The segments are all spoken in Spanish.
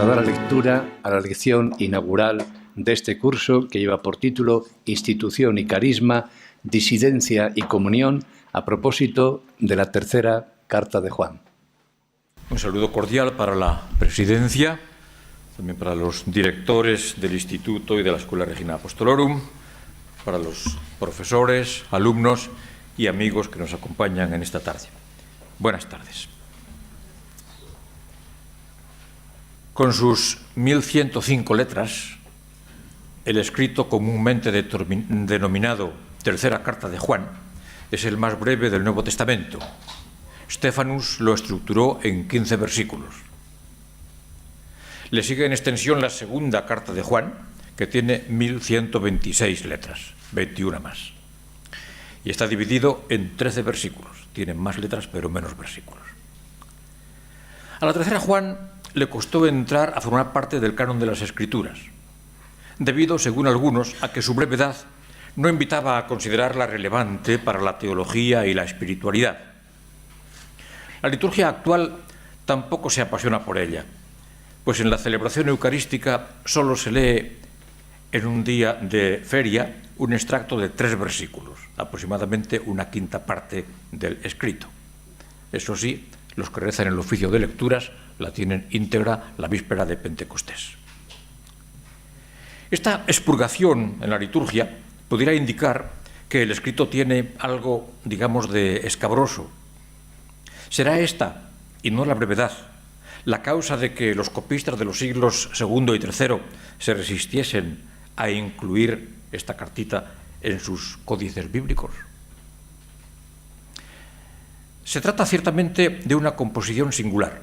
a dar lectura a la lección inaugural de este curso que lleva por título Institución y Carisma, Disidencia y Comunión, a propósito de la tercera carta de Juan. Un saludo cordial para la presidencia, también para los directores del Instituto y de la Escuela Regina Apostolorum, para los profesores, alumnos y amigos que nos acompañan en esta tarde. Buenas tardes. Con sus 1105 letras, el escrito comúnmente denominado Tercera Carta de Juan es el más breve del Nuevo Testamento. Stephanus lo estructuró en 15 versículos. Le sigue en extensión la segunda carta de Juan, que tiene 1126 letras, 21 más. Y está dividido en 13 versículos. Tiene más letras, pero menos versículos. A la tercera Juan le costó entrar a formar parte del canon de las Escrituras, debido, según algunos, a que su brevedad no invitaba a considerarla relevante para la teología y la espiritualidad. La liturgia actual tampoco se apasiona por ella, pues en la celebración eucarística solo se lee en un día de feria un extracto de 3 versículos, aproximadamente una quinta parte del escrito. Eso sí, los que rezan el oficio de lecturas la tienen íntegra la víspera de Pentecostés. Esta expurgación en la liturgia pudiera indicar que el escrito tiene algo, digamos, de escabroso. ¿Será esta, y no la brevedad, la causa de que los copistas de los siglos II y III se resistiesen a incluir esta cartita en sus códices bíblicos? Se trata ciertamente de una composición singular.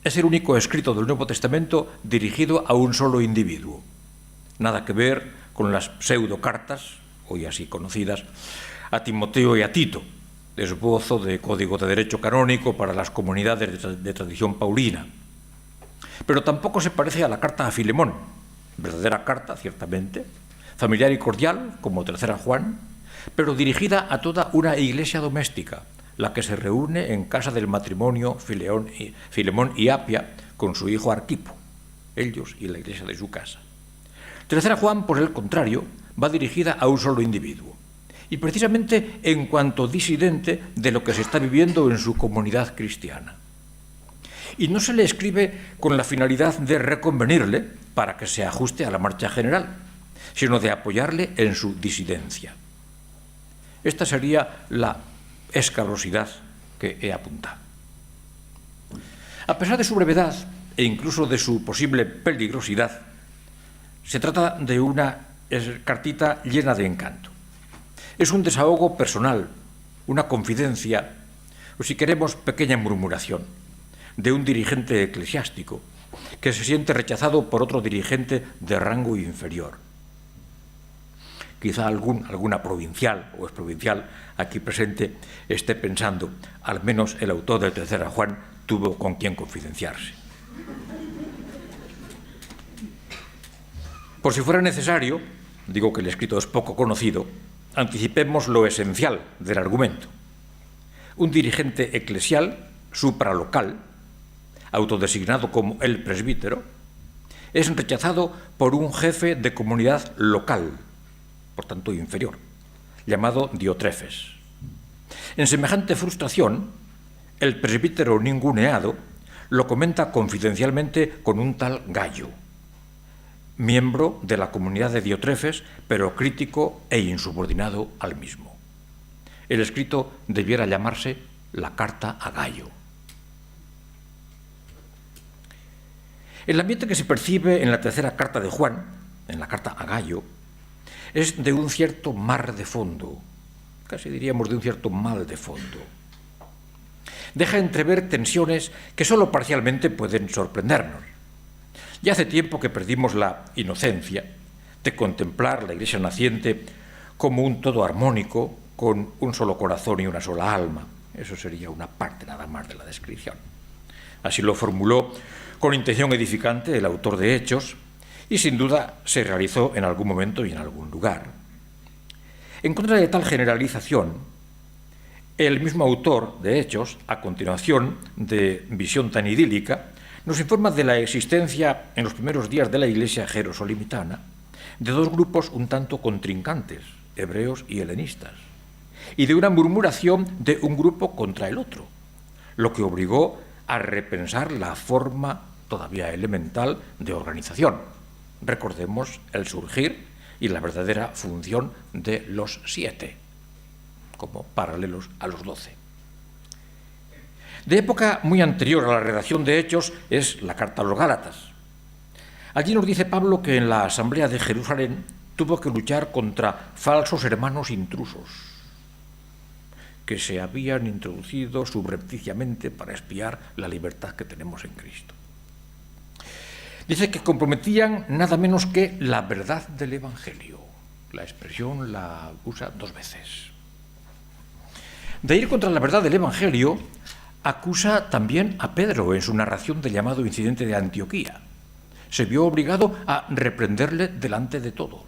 Es el único escrito del Nuevo Testamento dirigido a un solo individuo. Nada que ver con las pseudocartas, hoy así conocidas, a Timoteo y a Tito, esbozo de código de derecho canónico para las comunidades de tradición paulina. Pero tampoco se parece a la carta a Filemón, verdadera carta, ciertamente, familiar y cordial, como tercera Juan, pero dirigida a toda una iglesia doméstica, la que se reúne en casa del matrimonio Filemón y Apia con su hijo Arquipo, ellos y la iglesia de su casa. Tercera Juan, por el contrario, va dirigida a un solo individuo, y precisamente en cuanto disidente de lo que se está viviendo en su comunidad cristiana. Y no se le escribe con la finalidad de reconvenirle para que se ajuste a la marcha general, sino de apoyarle en su disidencia. Esta sería la escabrosidad que he apuntado. A pesar de su brevedad e incluso de su posible peligrosidad, se trata de una cartita llena de encanto. Es un desahogo personal, una confidencia, o si queremos, pequeña murmuración, de un dirigente eclesiástico que se siente rechazado por otro dirigente de rango inferior. Quizá alguna provincial o exprovincial aquí presente esté pensando, al menos el autor de Tercera Juan tuvo con quien confidenciarse. Por si fuera necesario, digo que el escrito es poco conocido, anticipemos lo esencial del argumento. Un dirigente eclesial, supralocal, autodesignado como el presbítero, es rechazado por un jefe de comunidad local, por tanto inferior, llamado Diotrefes. En semejante frustración, el presbítero ninguneado lo comenta confidencialmente con un tal Gayo, miembro de la comunidad de Diotrefes, pero crítico e insubordinado al mismo. El escrito debiera llamarse la carta a Gayo. El ambiente que se percibe en la tercera carta de Juan, en la carta a Gayo, es de un cierto mar de fondo, casi diríamos de un cierto mal de fondo. Deja entrever tensiones que solo parcialmente pueden sorprendernos. Ya hace tiempo que perdimos la inocencia de contemplar la iglesia naciente como un todo armónico, con un solo corazón y una sola alma. Eso sería una parte nada más de la descripción. Así lo formuló con intención edificante el autor de Hechos, y sin duda se realizó en algún momento y en algún lugar. En contra de tal generalización, el mismo autor de Hechos, a continuación de visión tan idílica, nos informa de la existencia en los primeros días de la Iglesia jerosolimitana de dos grupos un tanto contrincantes, hebreos y helenistas, y de una murmuración de un grupo contra el otro, lo que obligó a repensar la forma todavía elemental de organización. Recordemos el surgir y la verdadera función de los 7, como paralelos a los 12. De época muy anterior a la redacción de Hechos es la carta a los Gálatas. Allí nos dice Pablo que en la asamblea de Jerusalén tuvo que luchar contra falsos hermanos intrusos que se habían introducido subrepticiamente para espiar la libertad que tenemos en Cristo. Dice que comprometían nada menos que la verdad del Evangelio. La expresión la usa 2 veces. De ir contra la verdad del Evangelio, acusa también a Pedro en su narración del llamado incidente de Antioquía. Se vio obligado a reprenderle delante de todos.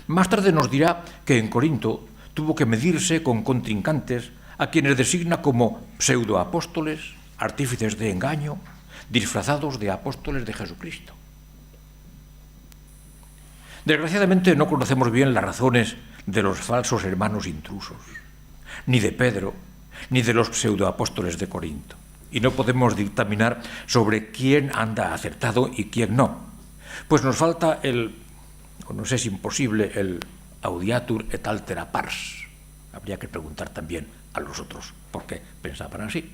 Más tarde nos dirá que en Corinto tuvo que medirse con contrincantes a quienes designa como pseudoapóstoles, artífices de engaño, disfrazados de apóstoles de Jesucristo. Desgraciadamente no conocemos bien las razones de los falsos hermanos intrusos, ni de Pedro, ni de los pseudoapóstoles de Corinto. Y no podemos dictaminar sobre quién anda acertado y quién no. Pues nos falta no sé si imposible, el audiatur et altera pars. Habría que preguntar también a los otros por qué pensaban así.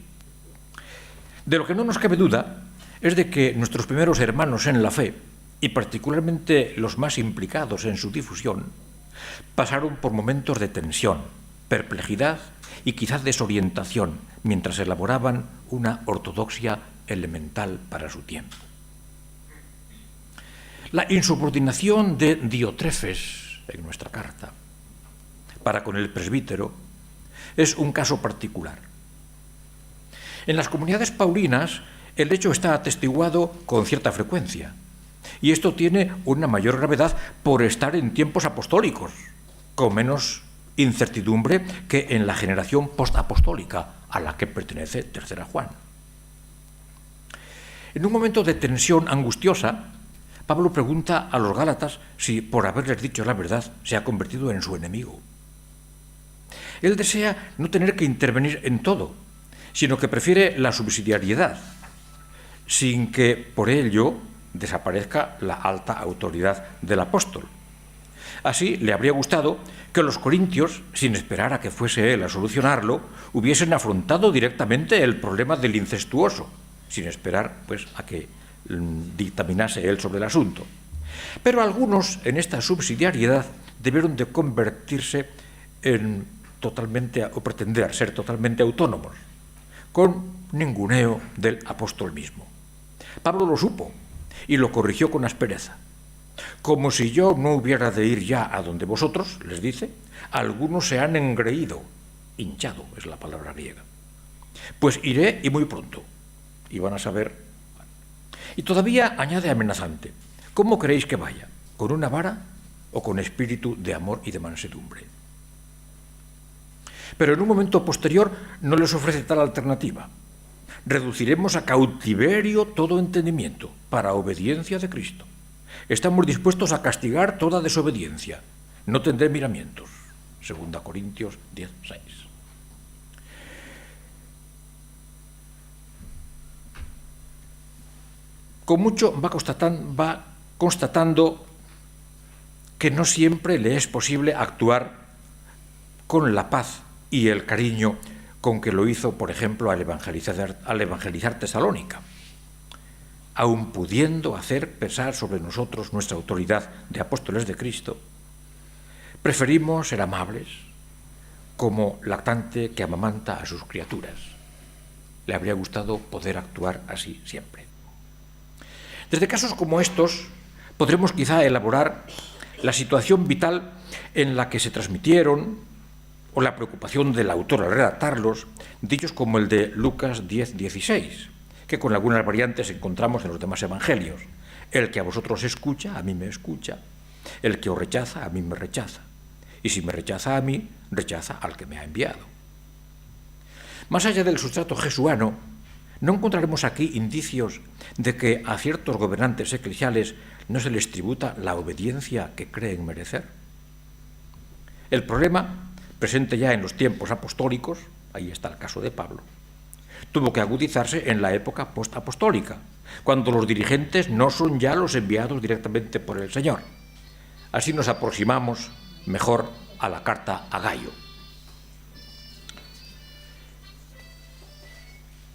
De lo que no nos cabe duda es de que nuestros primeros hermanos en la fe, y particularmente los más implicados en su difusión, pasaron por momentos de tensión, perplejidad y quizás desorientación mientras elaboraban una ortodoxia elemental para su tiempo. La insubordinación de Diotrefes en nuestra carta para con el presbítero es un caso particular. En las comunidades paulinas el hecho está atestiguado con cierta frecuencia, y esto tiene una mayor gravedad por estar en tiempos apostólicos, con menos incertidumbre que en la generación postapostólica a la que pertenece Tercera Juan. En un momento de tensión angustiosa, Pablo pregunta a los Gálatas si, por haberles dicho la verdad, se ha convertido en su enemigo. Él desea no tener que intervenir en todo, sino que prefiere la subsidiariedad, sin que por ello desaparezca la alta autoridad del apóstol. Así le habría gustado que los corintios, sin esperar a que fuese él a solucionarlo, hubiesen afrontado directamente el problema del incestuoso, sin esperar pues a que dictaminase él sobre el asunto. Pero algunos en esta subsidiariedad debieron de convertirse en totalmente, o pretender ser totalmente autónomos, con ninguneo del apóstol mismo. Pablo lo supo y lo corrigió con aspereza. Como si yo no hubiera de ir ya a donde vosotros, les dice, algunos se han engreído, hinchado es la palabra griega. Pues iré y muy pronto, y van a saber. Y todavía añade amenazante, ¿cómo queréis que vaya? ¿Con una vara o con espíritu de amor y de mansedumbre? Pero en un momento posterior no les ofrece tal alternativa. Reduciremos a cautiverio todo entendimiento para obediencia de Cristo. Estamos dispuestos a castigar toda desobediencia. No tendré miramientos. 2 Corintios 10:6. Con mucho va constatando que no siempre le es posible actuar con la paz y el cariño con que lo hizo, por ejemplo, al evangelizar Tesalónica, aun pudiendo hacer pesar sobre nosotros nuestra autoridad de apóstoles de Cristo. Preferimos ser amables, como lactante que amamanta a sus criaturas. Le habría gustado poder actuar así siempre. Desde casos como estos, podremos quizá elaborar la situación vital en la que se transmitieron, o la preocupación del autor al redactarlos, dichos como el de Lucas 10:16, que con algunas variantes encontramos en los demás evangelios. El que a vosotros escucha, a mí me escucha. El que os rechaza, a mí me rechaza. Y si me rechaza a mí, rechaza al que me ha enviado. Más allá del sustrato jesuano, ¿no encontraremos aquí indicios de que a ciertos gobernantes eclesiales no se les tributa la obediencia que creen merecer? El problema, presente ya en los tiempos apostólicos, ahí está el caso de Pablo, tuvo que agudizarse en la época postapostólica, cuando los dirigentes no son ya los enviados directamente por el Señor. Así nos aproximamos mejor a la carta a Gayo.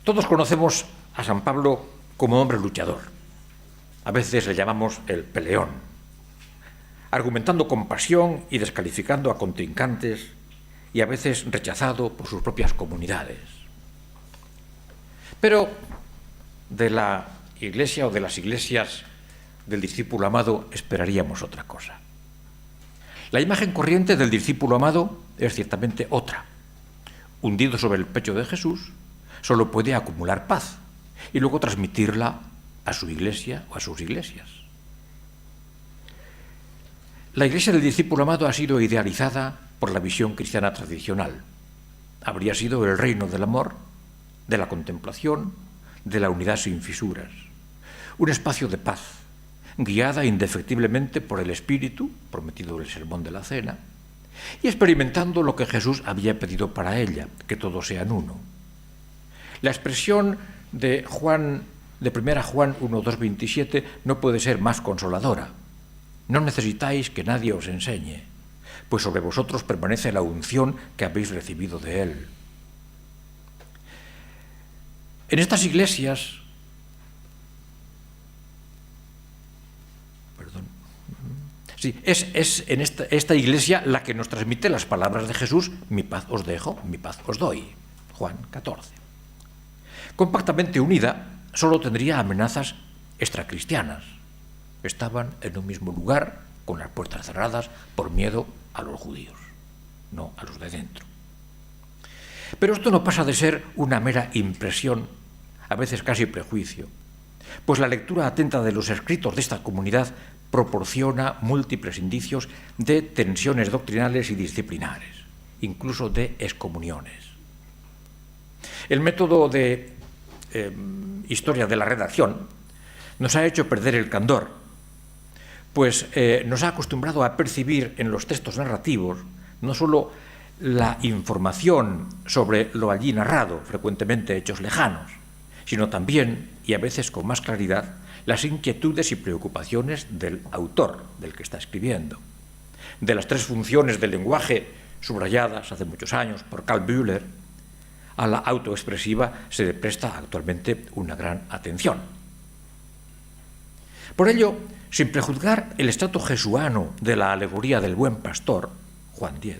Todos conocemos a San Pablo como hombre luchador. A veces le llamamos el peleón, argumentando con pasión y descalificando a contrincantes, y a veces rechazado por sus propias comunidades. Pero de la Iglesia o de las iglesias del discípulo amado esperaríamos otra cosa. La imagen corriente del discípulo amado es ciertamente otra. Hundido sobre el pecho de Jesús, solo puede acumular paz y luego transmitirla a su iglesia o a sus iglesias. La iglesia del discípulo amado ha sido idealizada por la visión cristiana tradicional. Habría sido el reino del amor, de la contemplación, de la unidad sin fisuras. Un espacio de paz, guiada indefectiblemente por el Espíritu, prometido en el Sermón de la Cena, y experimentando lo que Jesús había pedido para ella, que todos sean uno. La expresión de 1 Juan 1:2-27 no puede ser más consoladora. No necesitáis que nadie os enseñe, pues sobre vosotros permanece la unción que habéis recibido de Él. En estas iglesias, es en esta iglesia la que nos transmite las palabras de Jesús: mi paz os dejo, mi paz os doy. Juan 14. Compactamente unida, solo tendría amenazas extracristianas. Estaban en un mismo lugar, con las puertas cerradas, por miedo a los judíos, no a los de dentro. Pero esto no pasa de ser una mera impresión, a veces casi prejuicio, pues la lectura atenta de los escritos de esta comunidad proporciona múltiples indicios de tensiones doctrinales y disciplinares, incluso de excomuniones. El método de historia de la redacción nos ha hecho perder el candor, pues nos ha acostumbrado a percibir en los textos narrativos no solo la información sobre lo allí narrado, frecuentemente hechos lejanos, sino también, y a veces con más claridad, las inquietudes y preocupaciones del autor, del que está escribiendo. De las 3 funciones del lenguaje subrayadas hace muchos años por Karl Bühler, a la autoexpresiva se le presta actualmente una gran atención. Por ello, sin prejuzgar el estrato jesuano de la alegoría del buen pastor, Juan 10,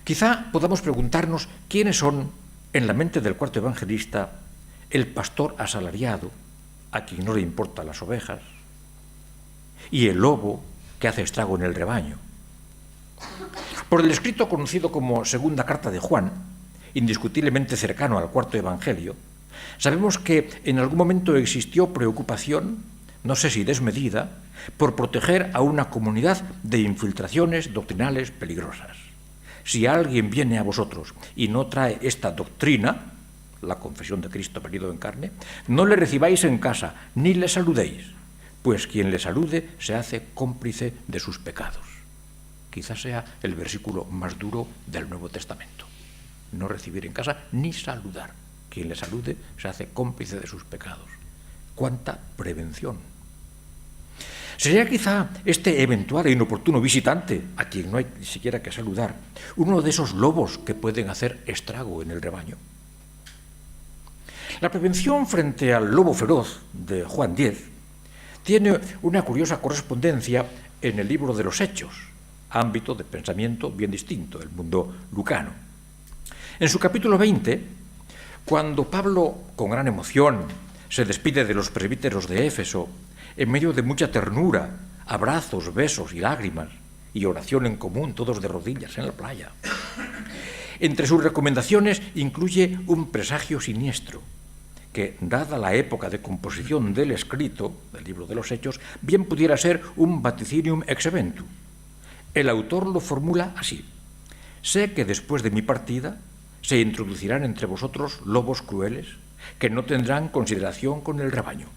quizá podamos preguntarnos quiénes son, en la mente del cuarto evangelista, el pastor asalariado, a quien no le importan las ovejas, y el lobo que hace estrago en el rebaño. Por el escrito conocido como Segunda Carta de Juan, indiscutiblemente cercano al cuarto evangelio, sabemos que en algún momento existió preocupación, no sé si desmedida, por proteger a una comunidad de infiltraciones doctrinales peligrosas. Si alguien viene a vosotros y no trae esta doctrina, la confesión de Cristo venido en carne, no le recibáis en casa, ni le saludéis, pues quien le salude se hace cómplice de sus pecados. Quizás sea el versículo más duro del Nuevo Testamento. No recibir en casa ni saludar. Quien le salude se hace cómplice de sus pecados. ¡Cuánta prevención! ¿Sería quizá este eventual e inoportuno visitante, a quien no hay ni siquiera que saludar, uno de esos lobos que pueden hacer estrago en el rebaño? La prevención frente al lobo feroz de Juan 10 tiene una curiosa correspondencia en el libro de los Hechos, ámbito de pensamiento bien distinto del mundo lucano. En su capítulo 20, cuando Pablo, con gran emoción, se despide de los presbíteros de Éfeso, en medio de mucha ternura, abrazos, besos y lágrimas, y oración en común, todos de rodillas en la playa. Entre sus recomendaciones incluye un presagio siniestro, que, dada la época de composición del escrito, del libro de los Hechos, bien pudiera ser un vaticinium ex eventu. El autor lo formula así: sé que después de mi partida se introducirán entre vosotros lobos crueles que no tendrán consideración con el rebaño.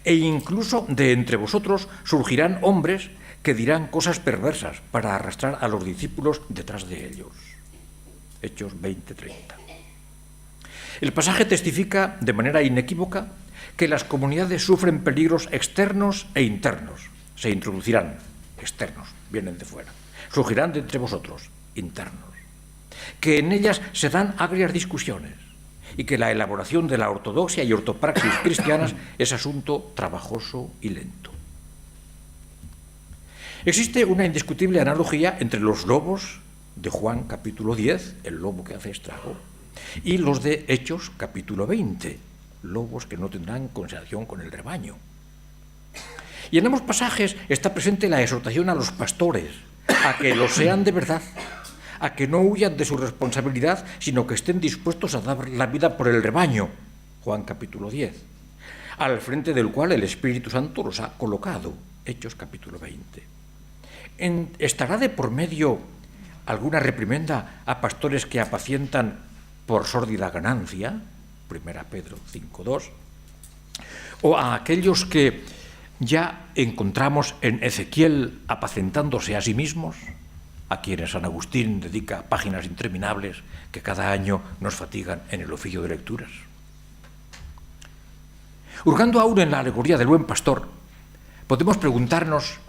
E incluso de entre vosotros surgirán hombres que dirán cosas perversas para arrastrar a los discípulos detrás de ellos. Hechos 20:30. El pasaje testifica de manera inequívoca que las comunidades sufren peligros externos e internos. Se introducirán, externos, vienen de fuera. Surgirán de entre vosotros, internos. Que en ellas se dan agrias discusiones y que la elaboración de la ortodoxia y ortopraxis cristianas es asunto trabajoso y lento. Existe una indiscutible analogía entre los lobos de Juan capítulo 10, el lobo que hace estrago, y los de Hechos capítulo 20, lobos que no tendrán consideración con el rebaño. Y en ambos pasajes está presente la exhortación a los pastores, a que lo sean de verdad, a que no huyan de su responsabilidad, sino que estén dispuestos a dar la vida por el rebaño, Juan capítulo 10, al frente del cual el Espíritu Santo los ha colocado, Hechos capítulo 20. ¿Estará de por medio alguna reprimenda a pastores que apacientan por sórdida ganancia, 1 Pedro 5:2, o a aquellos que ya encontramos en Ezequiel apacentándose a sí mismos, a quienes San Agustín dedica páginas interminables que cada año nos fatigan en el oficio de lecturas? Hurgando aún en la alegoría del buen pastor, podemos preguntarnos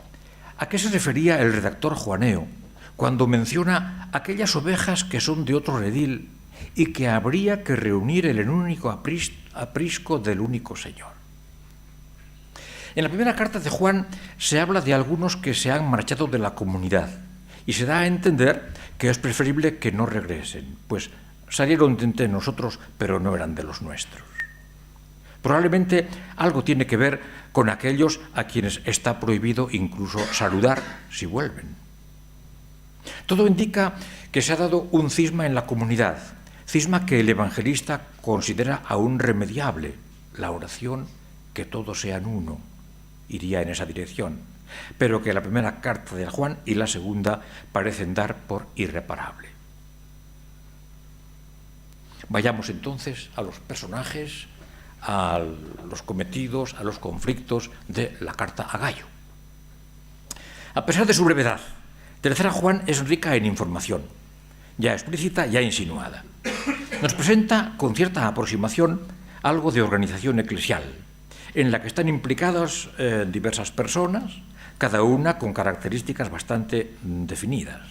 a qué se refería el redactor Juaneo cuando menciona aquellas ovejas que son de otro redil y que habría que reunir en el único aprisco del único Señor. En la primera carta de Juan se habla de algunos que se han marchado de la comunidad y se da a entender que es preferible que no regresen, pues salieron de entre nosotros, pero no eran de los nuestros. Probablemente algo tiene que ver con aquellos a quienes está prohibido incluso saludar si vuelven. Todo indica que se ha dado un cisma en la comunidad, cisma que el evangelista considera aún remediable. La oración, que todos sean uno, iría en esa dirección, pero que la primera carta de Juan y la segunda parecen dar por irreparable. Vayamos entonces a los personajes, a los cometidos, a los conflictos de la carta a Gayo. A pesar de su brevedad, Tercera Juan es rica en información, ya explícita, ya insinuada. Nos presenta con cierta aproximación algo de organización eclesial, en la que están implicadas diversas personas, cada una con características bastante definidas.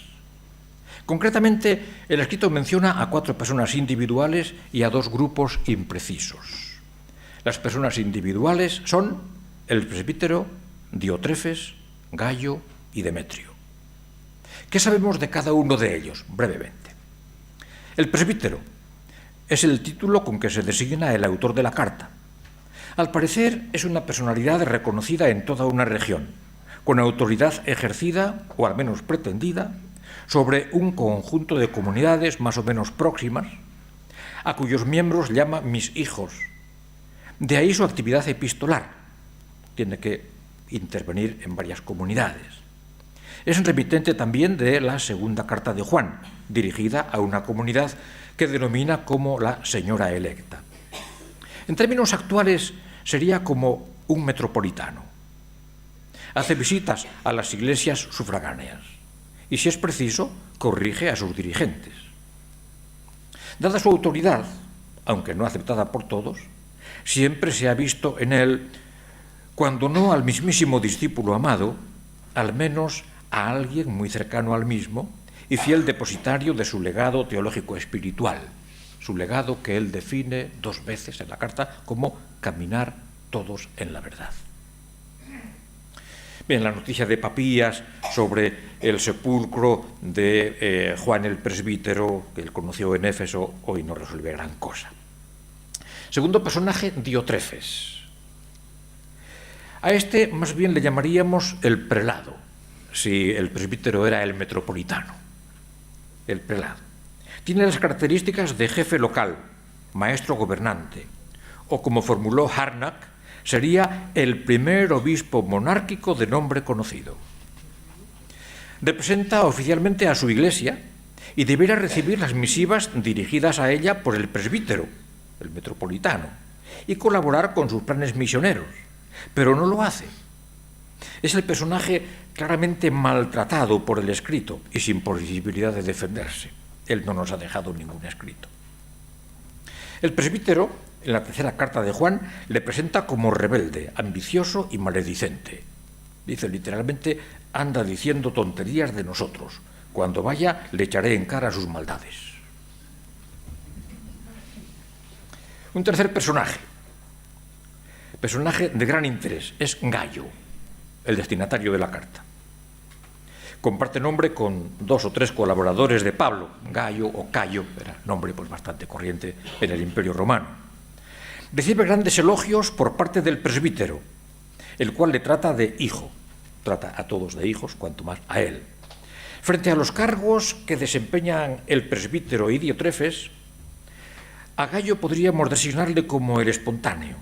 Concretamente, el escrito menciona a 4 personas individuales y a 2 grupos imprecisos. Las personas individuales son el presbítero, Diotrefes, Gayo y Demetrio. ¿Qué sabemos de cada uno de ellos? Brevemente. El presbítero es el título con que se designa el autor de la carta. Al parecer es una personalidad reconocida en toda una región, con autoridad ejercida, o al menos pretendida, sobre un conjunto de comunidades más o menos próximas, a cuyos miembros llama mis hijos. De ahí su actividad epistolar. Tiene que intervenir en varias comunidades. Es remitente también de la segunda carta de Juan, dirigida a una comunidad que denomina como la señora electa. En términos actuales, sería como un metropolitano. Hace visitas a las iglesias sufragáneas y, si es preciso, corrige a sus dirigentes. Dada su autoridad, aunque no aceptada por todos, siempre se ha visto en él, cuando no al mismísimo discípulo amado, al menos a alguien muy cercano al mismo y fiel depositario de su legado teológico espiritual, su legado que él define 2 veces en la carta como caminar todos en la verdad. Bien, la noticia de Papías sobre el sepulcro de Juan el presbítero, que él conoció en Éfeso, hoy no resuelve gran cosa. Segundo personaje, Diotrefes. A este más bien le llamaríamos el prelado, si el presbítero era el metropolitano. El prelado. Tiene las características de jefe local, maestro gobernante, o como formuló Harnack, sería el primer obispo monárquico de nombre conocido. Representa oficialmente a su iglesia y deberá recibir las misivas dirigidas a ella por el presbítero, el metropolitano, y colaborar con sus planes misioneros, pero no lo hace. Es el personaje claramente maltratado por el escrito y sin posibilidad de defenderse. Él no nos ha dejado ningún escrito. El presbítero, en la tercera carta de Juan, le presenta como rebelde, ambicioso y maledicente. Dice literalmente, anda diciendo tonterías de nosotros. Cuando vaya, le echaré en cara sus maldades. Un tercer personaje de gran interés, es Gayo, el destinatario de la carta. Comparte nombre con 2 o 3 colaboradores de Pablo. Gayo o Cayo, era nombre pues bastante corriente en el Imperio Romano. Recibe grandes elogios por parte del presbítero, el cual le trata de hijo. Trata a todos de hijos, cuanto más a él. Frente a los cargos que desempeñan el presbítero y Diotrefes, a Gayo podríamos designarle como el espontáneo,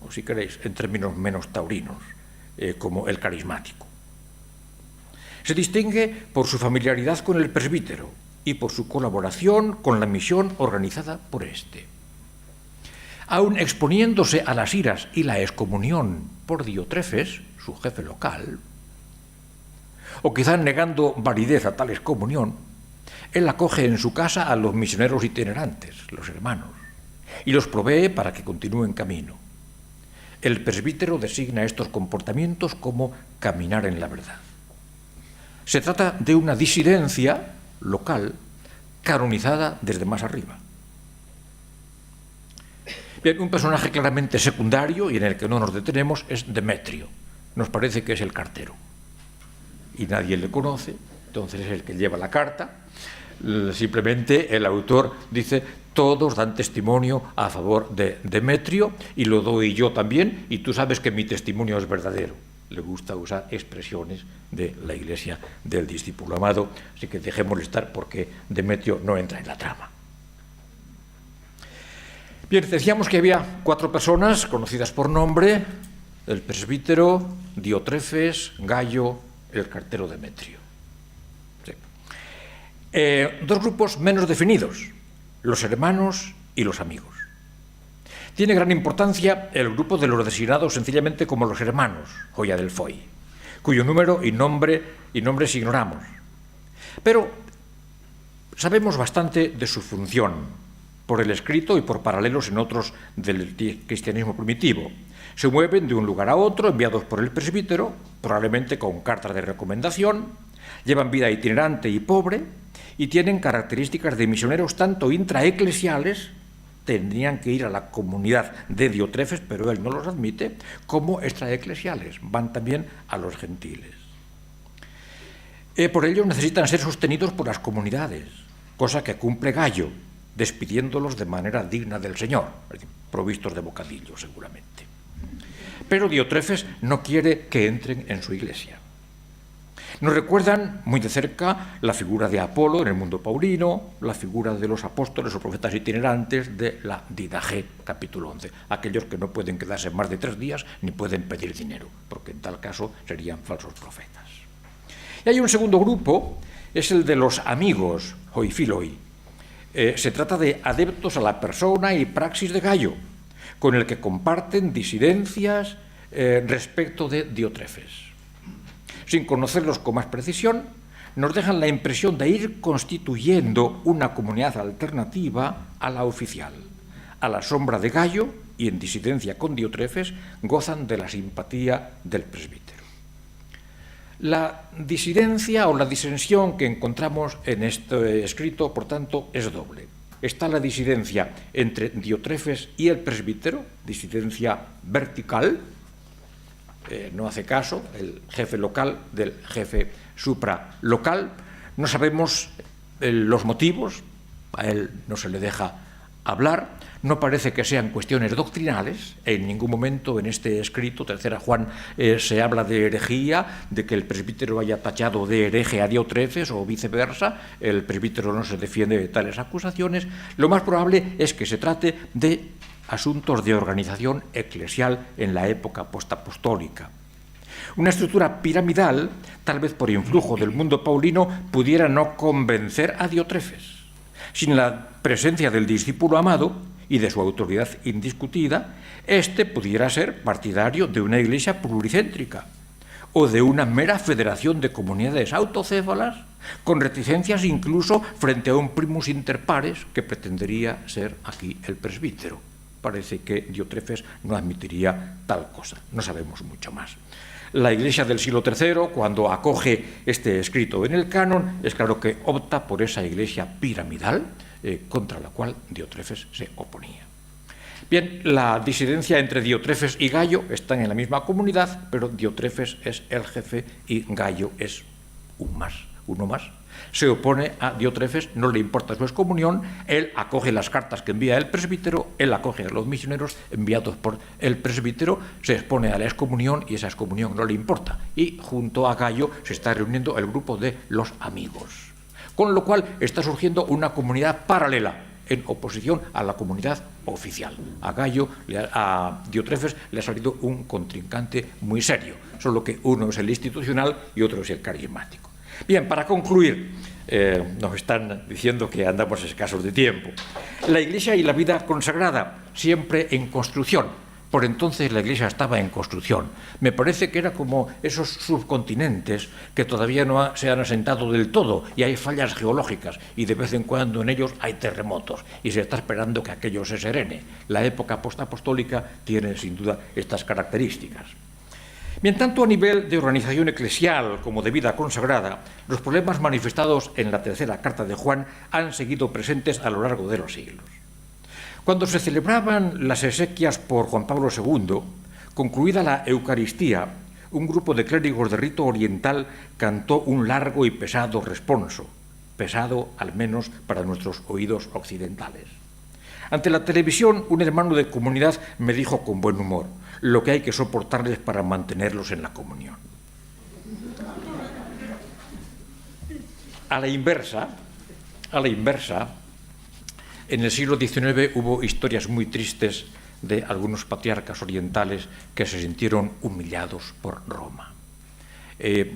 o si queréis, en términos menos taurinos, como el carismático. Se distingue por su familiaridad con el presbítero y por su colaboración con la misión organizada por éste. Aun exponiéndose a las iras y la excomunión por Diotrefes, su jefe local, o quizá negando validez a tal excomunión, él acoge en su casa a los misioneros itinerantes, los hermanos, y los provee para que continúen camino. El presbítero designa estos comportamientos como caminar en la verdad. Se trata de una disidencia local canonizada desde más arriba. Bien, un personaje claramente secundario y en el que no nos detenemos es Demetrio. Nos parece que es el cartero. Y nadie le conoce, entonces es el que lleva la carta. Simplemente el autor dice, todos dan testimonio a favor de Demetrio y lo doy yo también, y tú sabes que mi testimonio es verdadero. Le gusta usar expresiones de la Iglesia del discípulo amado, así que dejémosle estar porque Demetrio no entra en la trama. Bien, decíamos que había 4 personas conocidas por nombre: el presbítero, Diotrefes, Gayo, el cartero Demetrio. Sí. 2 grupos menos definidos, los hermanos y los amigos. Tiene gran importancia el grupo de los designados sencillamente como los hermanos, joya del Foi, cuyo número y nombres ignoramos. Pero sabemos bastante de su función por el escrito y por paralelos en otros del cristianismo primitivo. Se mueven de un lugar a otro, enviados por el presbítero, probablemente con cartas de recomendación, llevan vida itinerante y pobre y tienen características de misioneros tanto intraeclesiales, tendrían que ir a la comunidad de Diotrefes, pero él no los admite, como extraeclesiales, van también a los gentiles. Por ello necesitan ser sostenidos por las comunidades, cosa que cumple Gayo, despidiéndolos de manera digna del Señor, provistos de bocadillo seguramente. Pero Diotrefes no quiere que entren en su iglesia. Nos recuerdan muy de cerca la figura de Apolo en el mundo paulino, la figura de los apóstoles o profetas itinerantes de la Didache, capítulo 11, aquellos que no pueden quedarse más de 3 días ni pueden pedir dinero, porque en tal caso serían falsos profetas. Y hay un segundo grupo, es el de los amigos, hoifiloi. Se trata de adeptos a la persona y praxis de Gayo, con el que comparten disidencias respecto de Diotrefes. Sin conocerlos con más precisión, nos dejan la impresión de ir constituyendo una comunidad alternativa a la oficial. A la sombra de Gayo y en disidencia con Diotrefes, gozan de la simpatía del presbítero. La disidencia o la disensión que encontramos en este escrito, por tanto, es doble. Está la disidencia entre Diotrefes y el presbítero, disidencia vertical. No hace caso el jefe local del jefe supralocal. No sabemos los motivos, a él no se le deja hablar. No parece que sean cuestiones doctrinales. En ningún momento en este escrito, tercera Juan, se habla de herejía, de que el presbítero haya tachado de hereje a Diotrefes o viceversa. El presbítero no se defiende de tales acusaciones. Lo más probable es que se trate de asuntos de organización eclesial en la época postapostólica. Una estructura piramidal, tal vez por influjo del mundo paulino, pudiera no convencer a Diotrefes. Sin la presencia del discípulo amado y de su autoridad indiscutida, éste pudiera ser partidario de una Iglesia pluricéntrica o de una mera federación de comunidades autocéfalas, con reticencias incluso frente a un primus inter pares que pretendería ser aquí el presbítero. Parece que Diotrefes no admitiría tal cosa, no sabemos mucho más. La Iglesia del siglo III, cuando acoge este escrito en el canon, es claro que opta por esa Iglesia piramidal contra la cual Diotrefes se oponía. Bien, la disidencia entre Diotrefes y Gayo están en la misma comunidad, pero Diotrefes es el jefe y Gayo es uno más. Se opone a Diotrefes, no le importa su excomunión, él acoge las cartas que envía el presbítero, él acoge a los misioneros enviados por el presbítero, se expone a la excomunión y esa excomunión no le importa. Y junto a Gayo se está reuniendo el grupo de los amigos. Con lo cual está surgiendo una comunidad paralela, en oposición a la comunidad oficial. A Diotrefes le ha salido un contrincante muy serio, solo que uno es el institucional y otro es el carismático. Bien, para concluir, nos están diciendo que andamos escasos de tiempo. La Iglesia y la vida consagrada, siempre en construcción. Por entonces la Iglesia estaba en construcción. Me parece que era como esos subcontinentes que todavía no se han asentado del todo y hay fallas geológicas y de vez en cuando en ellos hay terremotos y se está esperando que aquello se serene. La época postapostólica tiene sin duda estas características. Bien, tanto a nivel de organización eclesial como de vida consagrada, los problemas manifestados en la tercera carta de Juan han seguido presentes a lo largo de los siglos. Cuando se celebraban las exequias por Juan Pablo II, concluida la Eucaristía, un grupo de clérigos de rito oriental cantó un largo y pesado responso, pesado al menos para nuestros oídos occidentales. Ante la televisión, un hermano de comunidad me dijo con buen humor: lo que hay que soportarles para mantenerlos en la comunión. A la inversa, en el siglo XIX hubo historias muy tristes de algunos patriarcas orientales que se sintieron humillados por Roma.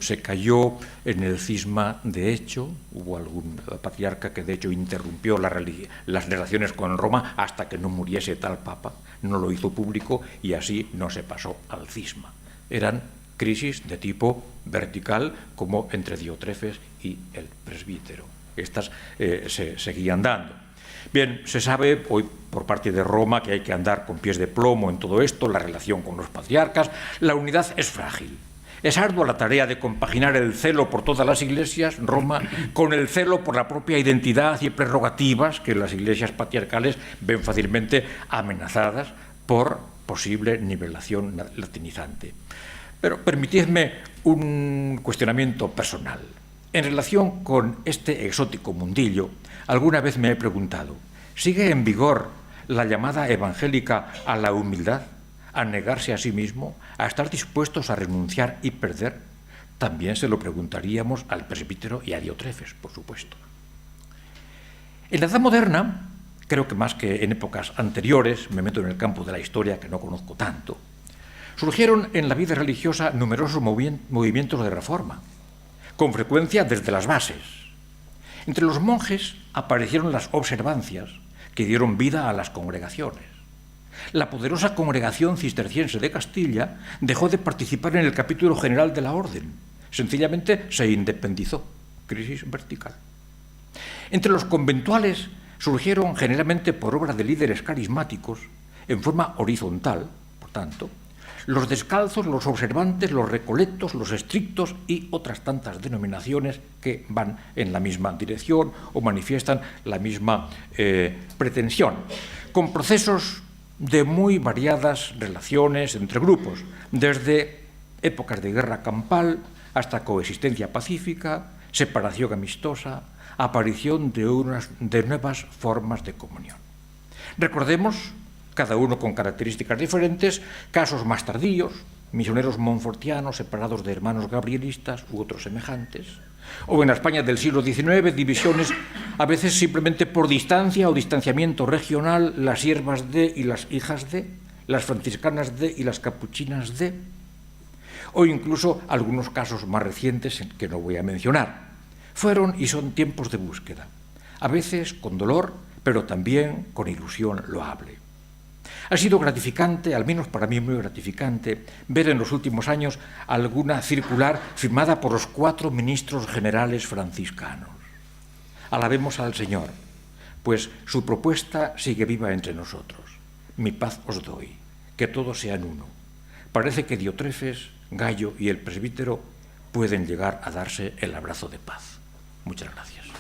Se cayó en el cisma de hecho, hubo algún patriarca que de hecho interrumpió las relaciones con Roma hasta que no muriese tal papa, no lo hizo público y así no se pasó al cisma. Eran crisis de tipo vertical como entre Diotrefes y el presbítero. Estas se seguían dando. Bien, se sabe hoy por parte de Roma que hay que andar con pies de plomo en todo esto, la relación con los patriarcas, la unidad es frágil. Es ardua la tarea de compaginar el celo por todas las iglesias, Roma, con el celo por la propia identidad y prerrogativas que las iglesias patriarcales ven fácilmente amenazadas por posible nivelación latinizante. Pero permitidme un cuestionamiento personal. En relación con este exótico mundillo, alguna vez me he preguntado, ¿sigue en vigor la llamada evangélica a la humildad, a negarse a sí mismo, a estar dispuestos a renunciar y perder? También se lo preguntaríamos al presbítero y a Diotrefes, por supuesto. En la Edad Moderna, creo que más que en épocas anteriores, me meto en el campo de la historia que no conozco tanto, surgieron en la vida religiosa numerosos movimientos de reforma, con frecuencia desde las bases. Entre los monjes aparecieron las observancias que dieron vida a las congregaciones. La poderosa congregación cisterciense de Castilla dejó de participar en el capítulo general de la orden. Sencillamente se independizó. Crisis vertical. Entre los conventuales surgieron generalmente por obra de líderes carismáticos, en forma horizontal, por tanto, los descalzos, los observantes, los recolectos, los estrictos y otras tantas denominaciones que van en la misma dirección o manifiestan la misma pretensión, con procesos de muy variadas relaciones entre grupos, desde épocas de guerra campal hasta coexistencia pacífica, separación amistosa, aparición de nuevas formas de comunión. Recordemos, cada uno con características diferentes, casos más tardíos, misioneros monfortianos separados de hermanos gabrielistas u otros semejantes, o en la España del siglo XIX, divisiones a veces simplemente por distancia o distanciamiento regional, las siervas de y las hijas de, las franciscanas de y las capuchinas de, o incluso algunos casos más recientes que no voy a mencionar. Fueron y son tiempos de búsqueda, a veces con dolor, pero también con ilusión loable. Ha sido gratificante, al menos para mí muy gratificante, ver en los últimos años alguna circular firmada por los 4 ministros generales franciscanos. Alabemos al Señor, pues su propuesta sigue viva entre nosotros. Mi paz os doy, que todos sean uno. Parece que Diotrefes, Gallo y el presbítero pueden llegar a darse el abrazo de paz. Muchas gracias.